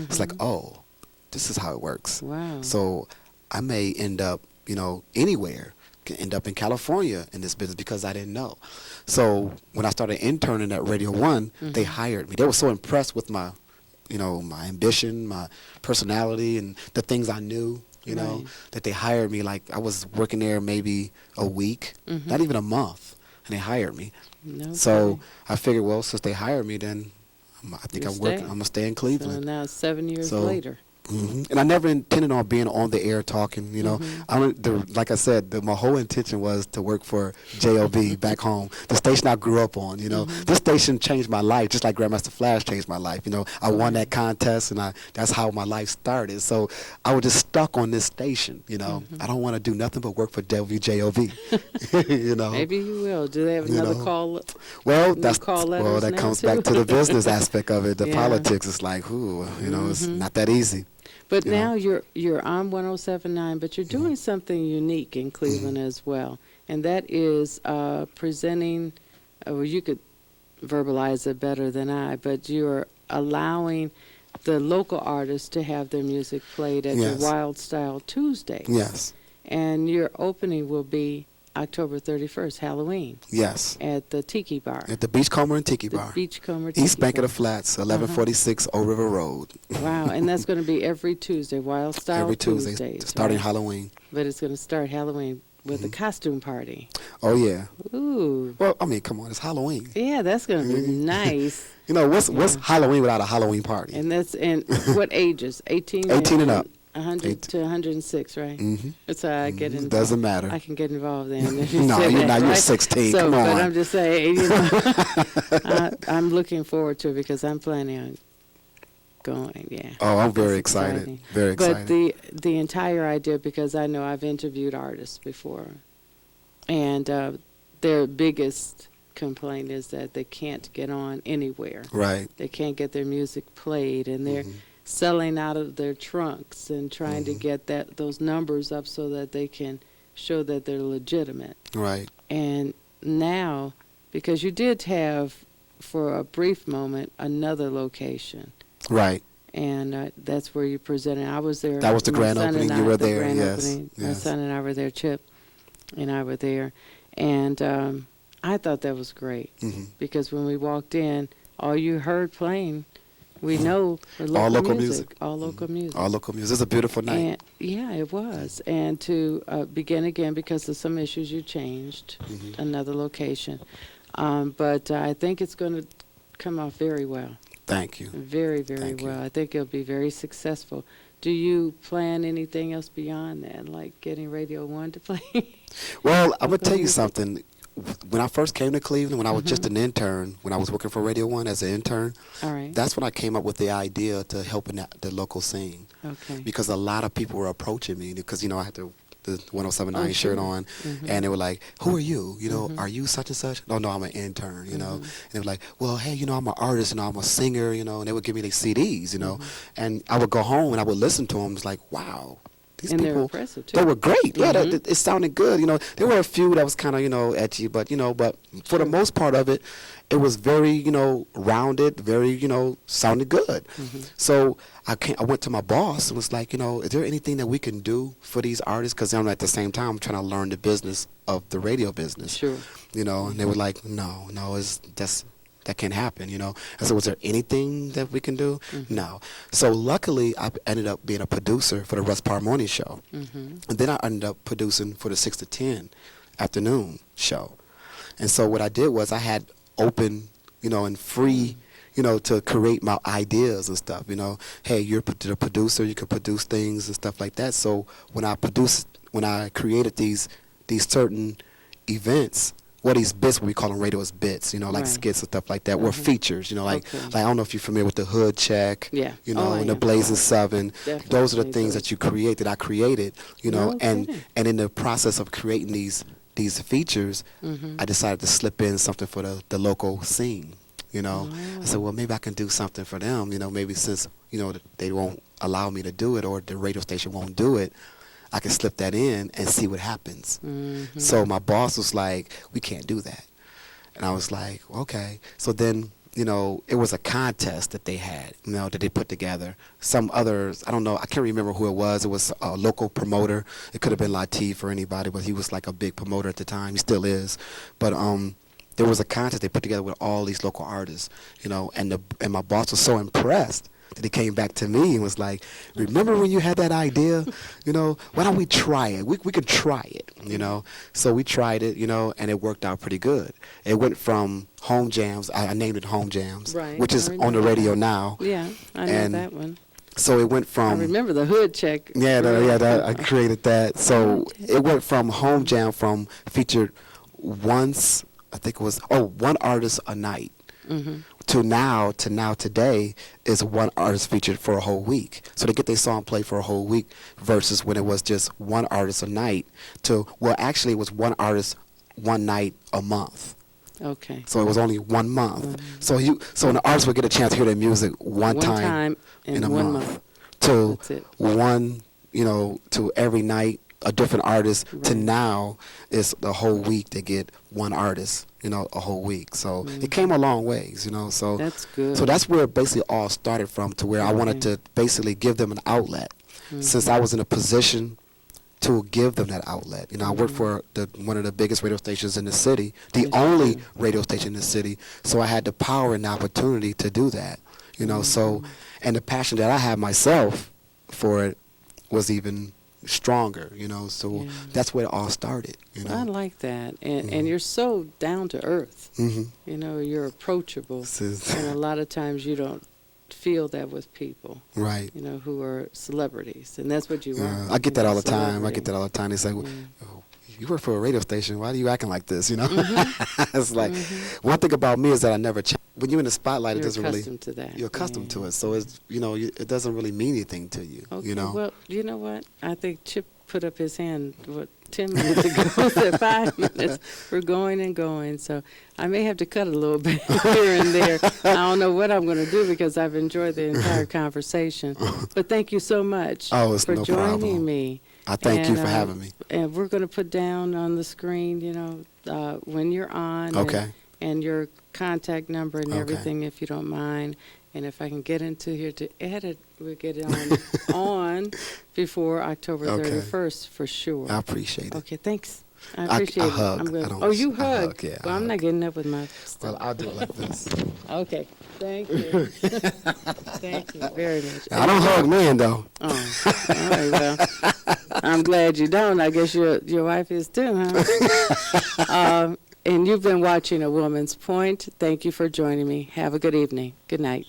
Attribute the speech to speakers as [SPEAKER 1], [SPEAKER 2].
[SPEAKER 1] It's like, oh, this is how it works.
[SPEAKER 2] Wow.
[SPEAKER 1] So I may end up, anywhere. Can end up in California in this business because I didn't know. So when I started interning at Radio One, they hired me. They were so impressed with my, my ambition, my personality, and the things I knew. That they hired me. Like I was working there maybe a week, not even a month, and they hired me.
[SPEAKER 2] No
[SPEAKER 1] So
[SPEAKER 2] kidding.
[SPEAKER 1] I figured, well, since they hired me, then I think I'm working. I'm gonna stay in Cleveland.
[SPEAKER 2] So now 7 years later.
[SPEAKER 1] And I never intended on being on the air talking, like I said, my whole intention was to work for JOB back home, the station I grew up on, This station changed my life, just like Grandmaster Flash changed my life, I won that contest, and that's how my life started. So I was just stuck on this station, I don't want to do nothing but work for WJOB,
[SPEAKER 2] Maybe you will. Do they have another call?
[SPEAKER 1] Well,
[SPEAKER 2] that
[SPEAKER 1] comes back to the business aspect of it, the politics. It's like, it's not that easy.
[SPEAKER 2] But now you're on 107.9, but you're doing something unique in Cleveland as well, and that is presenting, or you could verbalize it better than I, but you're allowing the local artists to have their music played at the Wild Style Tuesdays.
[SPEAKER 1] Yes.
[SPEAKER 2] And your opening will be October 31st, Halloween.
[SPEAKER 1] Yes.
[SPEAKER 2] At the Tiki Bar.
[SPEAKER 1] At the Beachcomber and Tiki Bar.
[SPEAKER 2] The Beachcomber Tiki
[SPEAKER 1] East Bank
[SPEAKER 2] Bar.
[SPEAKER 1] of the Flats, 1146 Old River Road.
[SPEAKER 2] Wow, and that's going to be every Tuesday, Wild Style
[SPEAKER 1] every Tuesday,
[SPEAKER 2] Tuesdays,
[SPEAKER 1] starting
[SPEAKER 2] right?
[SPEAKER 1] Halloween.
[SPEAKER 2] But it's going to start Halloween with a costume party.
[SPEAKER 1] Oh, yeah.
[SPEAKER 2] Ooh.
[SPEAKER 1] Well, I mean, come on, it's Halloween.
[SPEAKER 2] Yeah, that's going to be nice.
[SPEAKER 1] What's Halloween without a Halloween party?
[SPEAKER 2] And what ages? 18?
[SPEAKER 1] 18 and up.
[SPEAKER 2] 100 to 106, right?
[SPEAKER 1] Mm-hmm.
[SPEAKER 2] That's how I get involved.
[SPEAKER 1] Doesn't matter.
[SPEAKER 2] I can get involved in.
[SPEAKER 1] No, you're not.
[SPEAKER 2] Right?
[SPEAKER 1] You're 16.
[SPEAKER 2] So,
[SPEAKER 1] Come on.
[SPEAKER 2] But I'm just saying, I'm looking forward to it because I'm planning on going. Yeah.
[SPEAKER 1] Oh, I'm very
[SPEAKER 2] That's
[SPEAKER 1] excited.
[SPEAKER 2] exciting.
[SPEAKER 1] Very excited.
[SPEAKER 2] But the entire idea, because I know I've interviewed artists before, and their biggest complaint is that they can't get on anywhere.
[SPEAKER 1] Right.
[SPEAKER 2] They can't get their music played, and they're selling out of their trunks and trying to get those numbers up so that they can show that they're legitimate.
[SPEAKER 1] Right.
[SPEAKER 2] And now, because you did have, for a brief moment, another location.
[SPEAKER 1] Right.
[SPEAKER 2] And that's where you presented. I was there.
[SPEAKER 1] That was the grand opening. You were there, yes.
[SPEAKER 2] My son and I were there, Chip and I were there. And I thought that was great because when we walked in, all you heard playing, we know
[SPEAKER 1] all local music.
[SPEAKER 2] All local music.
[SPEAKER 1] All local music. It's a beautiful night.
[SPEAKER 2] And, yeah, it was. And to begin again, because of some issues, you changed another location. But I think it's going to come off very well.
[SPEAKER 1] Thank you.
[SPEAKER 2] Very, very well. I think it'll be very successful. Do you plan anything else beyond that, like getting Radio 1 to play?
[SPEAKER 1] Well, I'm going to tell you something. When I first came to Cleveland, when I was just an intern, when I was working for Radio 1 as an intern, that's when I came up with the idea to helping the local scene.
[SPEAKER 2] Okay.
[SPEAKER 1] Because a lot of people were approaching me because, I had the 1079 shirt on, and they were like, who are you? Are you such and such? No, I'm an intern, And they were like, well, hey, I'm an artist, I'm a singer, and they would give me their CDs, And I would go home and I would listen to them. It's like, wow. These
[SPEAKER 2] and
[SPEAKER 1] people,
[SPEAKER 2] they're impressive too.
[SPEAKER 1] They were great. Yeah, it sounded good. There were a few that was kind of, edgy, but for the most part of it, it was very, rounded, very, sounded good. So I went to my boss and was like, is there anything that we can do for these artists? Because at the same time, I'm trying to learn the business of the radio business.
[SPEAKER 2] Sure.
[SPEAKER 1] And they were like, no, that can't happen, I said, was there anything that we can do? No. So luckily, I ended up being a producer for the Russ Parr Morning Show. And then I ended up producing for the 6 to 10 afternoon show. And so what I did was I had open, and free, to create my ideas and stuff, Hey, you're the producer, you can produce things and stuff like that. So when I created these certain events, these bits, what we call them radio is bits, like skits and stuff like that, were features, like I don't know if you're familiar with the Hood Check, and the Blazing Seven.
[SPEAKER 2] Definitely.
[SPEAKER 1] Those are the things that you create, that I created, and in the process of creating these features, I decided to slip in something for the local scene, I said, well, maybe I can do something for them, maybe since, they won't allow me to do it or the radio station won't do it, I can slip that in and see what happens. So my boss was like, we can't do that. And I was like, okay. So then, it was a contest that they had, that they put together. Some others, I don't know, I can't remember who it was. It was a local promoter. It could have been Latif or anybody, but he was like a big promoter at the time. He still is. But there was a contest they put together with all these local artists, and my boss was so impressed that he came back to me and was like, remember when you had that idea? Why don't we try it? We could try it, So we tried it, and it worked out pretty good. It went from Home Jams, I named it Home Jams,
[SPEAKER 2] Right,
[SPEAKER 1] which is on the radio now.
[SPEAKER 2] Yeah, I know that one.
[SPEAKER 1] So it went from...
[SPEAKER 2] I remember the hood check.
[SPEAKER 1] I created that. So it went from Home Jam featured once, I think it was, one artist a night. Mm-hmm. to today is one artist featured for a whole week. So they get their song played for a whole week versus when it was just one artist a night actually it was one artist one night a month.
[SPEAKER 2] Okay.
[SPEAKER 1] So it was only 1 month. So an artist would get a chance to hear their music one time in a month. To one, to every night a different artist, to now it's the whole week they get one artist, a whole week. So it came a long ways, so
[SPEAKER 2] that's good.
[SPEAKER 1] So that's where it basically all started from, to where I wanted to basically give them an outlet. Since I was in a position to give them that outlet. I worked for one of the biggest radio stations in the city, the only radio station in the city, so I had the power and the opportunity to do that, so, and the passion that I had myself for it was even stronger, so that's where it all started,
[SPEAKER 2] I like that, and you're so down to earth, you're approachable, and a lot of times you don't feel that with people,
[SPEAKER 1] right?
[SPEAKER 2] Who are celebrities, and that's what you want.
[SPEAKER 1] I get that all the time. They say, oh, you work for a radio station. Why are you acting like this? It's like one thing about me is that I never change. When you're in the spotlight, it doesn't really.
[SPEAKER 2] To that.
[SPEAKER 1] You're accustomed to it, so it's it doesn't really mean anything to you.
[SPEAKER 2] Okay. Well, you know what? I think Chip put up his hand 10 minutes ago. Said 5 minutes. We're going and going, so I may have to cut a little bit here and there. I don't know what I'm going to do because I've enjoyed the entire conversation. But thank you so much for
[SPEAKER 1] no
[SPEAKER 2] joining
[SPEAKER 1] problem.
[SPEAKER 2] me.
[SPEAKER 1] I thank you for having me.
[SPEAKER 2] And we're going to put down on the screen, when you're on, and your contact number and everything, if you don't mind. And if I can get into here to edit, we'll get it on before October 31st for sure.
[SPEAKER 1] I appreciate it.
[SPEAKER 2] Okay, thanks. I appreciate it.
[SPEAKER 1] Hug.
[SPEAKER 2] You hug?
[SPEAKER 1] Hug, yeah,
[SPEAKER 2] well, I'm not getting up with my stuff.
[SPEAKER 1] Well, I'll do it like this.
[SPEAKER 2] Okay. Thank you. Thank you very much.
[SPEAKER 1] I don't hug men, though.
[SPEAKER 2] Oh, all right, well, I'm glad you don't. I guess your wife is too, huh? And you've been watching A Woman's Point. Thank you for joining me. Have a good evening. Good night.